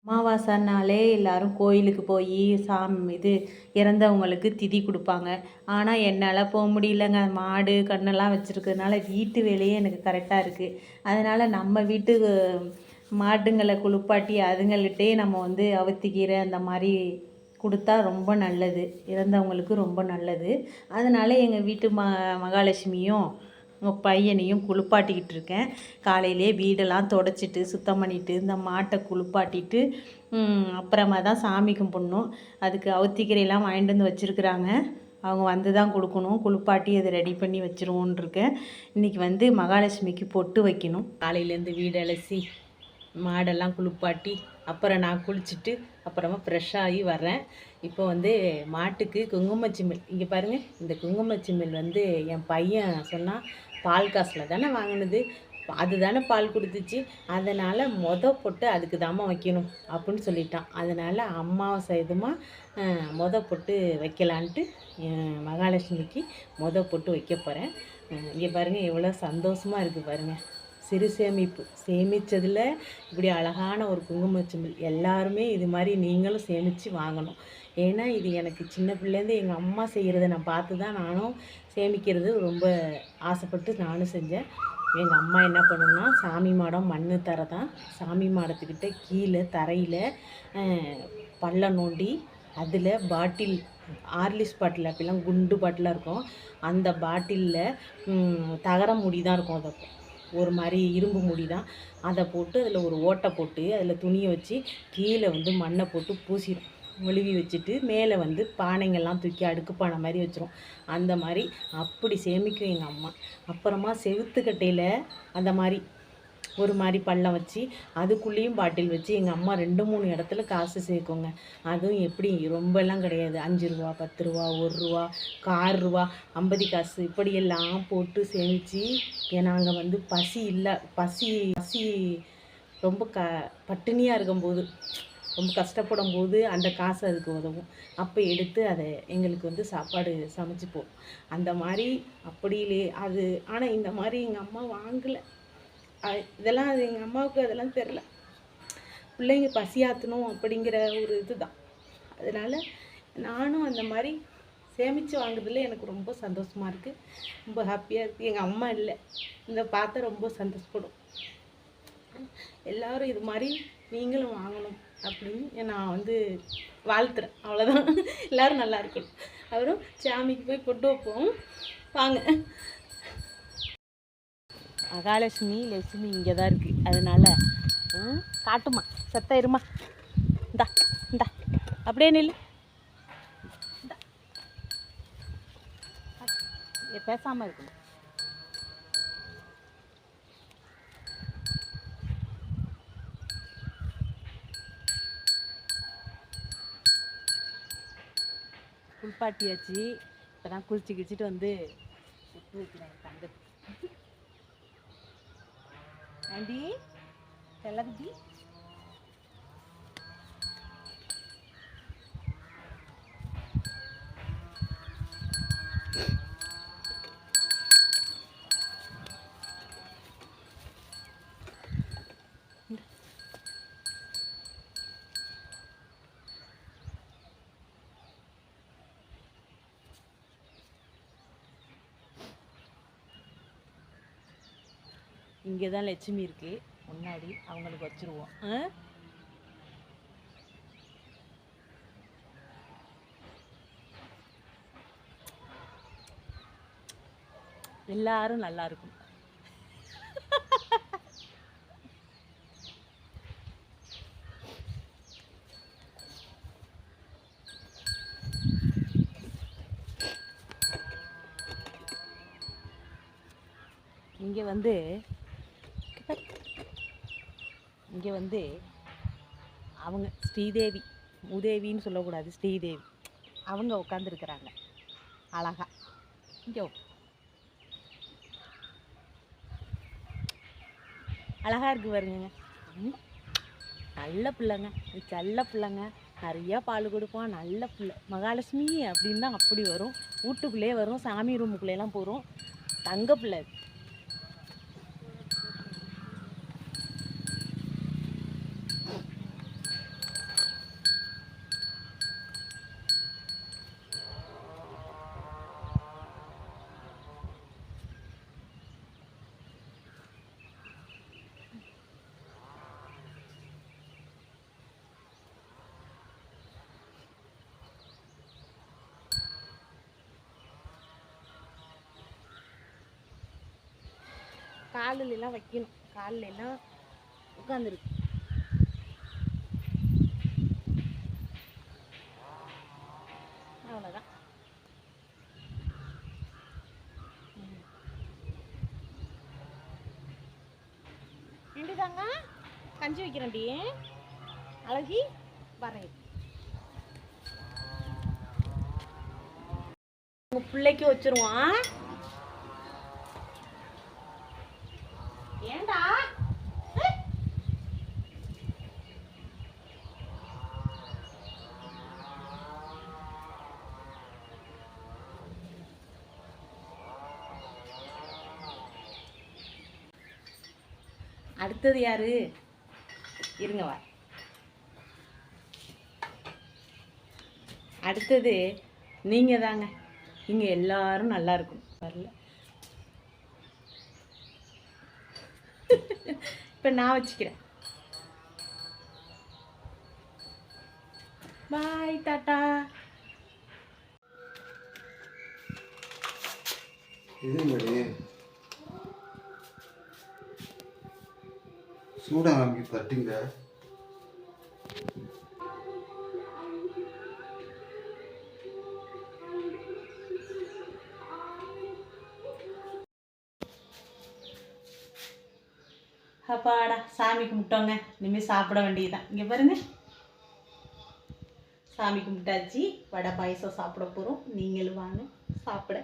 அமாவாசைனாலே எல்லாரும் கோயிலுக்கு போய் இது இறந்தவங்களுக்கு திதி கொடுப்பாங்க. ஆனால் என்னால் போக முடியலங்க. மாடு கண்ணெல்லாம் வச்சுருக்கிறதுனால வீட்டு வேலையே எனக்கு கரெக்டாக இருக்குது. அதனால் நம்ம வீட்டு மாடுங்களை குளிப்பாட்டி அதுங்கள்கிட்டே நம்ம அவுத்திக்கீரை அந்த மாதிரி கொடுத்தா ரொம்ப நல்லது, இறந்தவங்களுக்கு ரொம்ப நல்லது. அதனால் எங்கள் வீட்டு மகாலட்சுமியும் உங்கள் பையனையும் குளிப்பாட்டிக்கிட்டு இருக்கேன். காலையிலே வீடெல்லாம் துடைச்சிட்டு சுத்தம் பண்ணிவிட்டு இந்த மாட்டை குளிப்பாட்டிட்டு அப்புறமா தான் சாமி கும்பிட்ணும். அதுக்கு அவுத்திக்கீரையெல்லாம் வாங்கிட்டு வந்து வச்சுருக்குறாங்க. அவங்க வந்து தான் கொடுக்கணும். குளிப்பாட்டி அதை ரெடி பண்ணி வச்சுருவோன்னு இருக்கேன். இன்றைக்கி மகாலட்சுமிக்கு பொட்டு வைக்கணும். காலையிலேருந்து வீடு அலசி மாடெல்லாம் குளிப்பாட்டி அப்புறம் நான் குளிச்சுட்டு அப்புறமா ஃப்ரெஷ்ஷாகி வரேன். இப்போ மாட்டுக்கு குங்குமச்சிமிழ், இங்கே பாருங்கள், இந்த குங்குமச்சிமிழ் என் பையன் சொன்னால் பால் காசில் தானே வாங்கினது, அதுதானே பால் கொடுத்துச்சு, அதனால் பொட்டு அதுக்கு தாம்மா வைக்கணும் அப்படின்னு சொல்லிட்டான். அதனால் அமாவாசை இதுமாக பொட்டு வைக்கலான்ட்டு மகாலட்சுமிக்கு பொட்டு வைக்க போகிறேன். இங்கே பாருங்கள் எவ்வளோ சந்தோஷமாக இருக்குது பாருங்கள். சிறு சேமிப்பு சேமித்ததில் இப்படி அழகான ஒரு குங்குமச்சிமிழ். எல்லாருமே இது மாதிரி நீங்களும் சேமித்து வாங்கணும். ஏன்னா இது எனக்கு சின்ன பிள்ளைலேருந்து எங்கள் அம்மா செய்கிறத நான் பார்த்து தான் நானும் சேமிக்கிறது ரொம்ப ஆசைப்பட்டு நானும் செஞ்சேன். எங்கள் அம்மா என்ன பண்ணுன்னா, சாமி மாடம் மண் தர தான், சாமி மாடத்துக்கிட்ட கீழே தரையில் பள்ளம் நோண்டி அதில் பாட்டில், ஆர்லிஸ் பாட்டில் அப்படிலாம் குண்டு பாட்டிலாக இருக்கும், அந்த பாட்டிலில் தகர மூடி தான் இருக்கும், அதை ஒரு மாதிரி இரும்பு மூடி தான், அதை போட்டு அதில் ஒரு ஓட்டை போட்டு அதில் துணியை வச்சு கீழே மண்ணை போட்டு பூசிடும், ஒழுவி வச்சுட்டு மேலே பானைங்கள்லாம் தூக்கி அடுக்கு பானை மாதிரி வச்சிரும். அந்த மாதிரி அப்படி சேமிக்கும் எங்கள் அம்மா. அப்புறமா செவுத்துக்கட்டையில் அந்த மாதிரி ஒரு மாதிரி பள்ளம் வச்சு அதுக்குள்ளேயும் பாட்டில் வச்சு எங்கள் அம்மா 2-3 இடத்துல காசு சேர்க்குங்க. அதுவும் எப்படி ரொம்பலாம் கிடையாது, 5 ரூபா, 10 ரூபா, 1 ரூபா, 6 ரூபா, 50 காசு இப்படியெல்லாம் போட்டு சேமித்து நாங்கள் பசி இல்லை, பசி ரொம்ப பட்டினியாக இருக்கும்போது, ரொம்ப கஷ்டப்படும் போது அந்த காசு அதுக்கு உதவும். அப்போ எடுத்து அதை எங்களுக்கு சாப்பாடு சமைச்சிப்போம். அந்த மாதிரி அப்படியிலே அது. ஆனால் இந்த மாதிரி எங்கள் அம்மா வாங்கலை. இதெல்லாம் அது எங்கள் அம்மாவுக்கு அதெல்லாம் தெரில. பிள்ளைங்க பசியாற்றணும் அப்படிங்கிற ஒரு இதுதான். அதனால் நானும் அந்த மாதிரி சேமித்து வாங்குறதுல எனக்கு ரொம்ப சந்தோஷமாக இருக்குது, ரொம்ப ஹாப்பியாக இருக்குது. எங்கள் அம்மா இல்லை, இந்த பார்த்தா ரொம்ப சந்தோஷப்படும். எல்லோரும் இது மாதிரி நீங்களும் வாங்கணும் அப்படின்னு நான் வாழ்த்துறேன். அவ்வளோதான். எல்லோரும் நல்லா இருக்கணும். அப்புறம் சாமிக்கு போய் பொட்டு வைப்போம் வாங்க. மகாலட்சுமி லட்சுமி இங்கே தான் இருக்குது. அதனால் காட்டுமா, சத்த இருமா, இந்தா இந்தா அப்படியே நில்லு, பேசாமல் இருக்கணும். குளிப்பாட்டியாச்சு. இப்போ தான் குளிச்சு கிழிச்சிட்டு உப்பு வைக்கிறேன் தங்க. ஆண்டி செல்லக்குட்டி, இங்கே தான் லட்சுமி இருக்குது, முன்னாடி அவங்களுக்கு வச்சுருவோம். எல்லாரும் நல்லா இருக்கும். இங்கே அவங்க ஸ்ரீதேவி, மூதேவின்னு சொல்லக்கூடாது, ஸ்ரீதேவி அவங்க உட்காந்துருக்குறாங்க அழகா. இங்கே அழகாக இருக்குது பாருங்க. நல்ல பிள்ளைங்க, செல்ல பிள்ளைங்க, நிறையா பால் கொடுப்போம், நல்ல பிள்ளை. மகாலட்சுமி அப்படின்னு தான் அப்படி வரும், வீட்டுக்குள்ளே வரும், சாமி ரூமுக்குள்ளேலாம் போகிறோம், தங்க பிள்ளை. காலிலெல்லாம் வைக்கணும், காலிலெல்லாம் உட்காந்துருக்கு. அவ்வளோதான். தாங்க கஞ்சி வைக்கிறேன்டி அழகி வரேன். உங்க பிள்ளைக்கு வச்சிருவான். ஏண்டா அடுத்தது யாரு? இருங்க வா. அடுத்தது நீங்க தாங்க. இங்க எல்லாரும் நல்லா இருக்கும். வரல இப்ப நான் வச்சுக்கிறேன். பாய் டாட்டா. சூடா வாங்கி தட்டிங்க. அப்பாடா சாமி கும்பிட்டோங்க. இனிமேல் சாப்பிட வேண்டியதுதான். இங்கே பாருங்க, சாமி கும்பிட்டாச்சு. வடை பாயசம் சாப்பிட போகிறோம். நீங்களும் வாங்க சாப்பிட.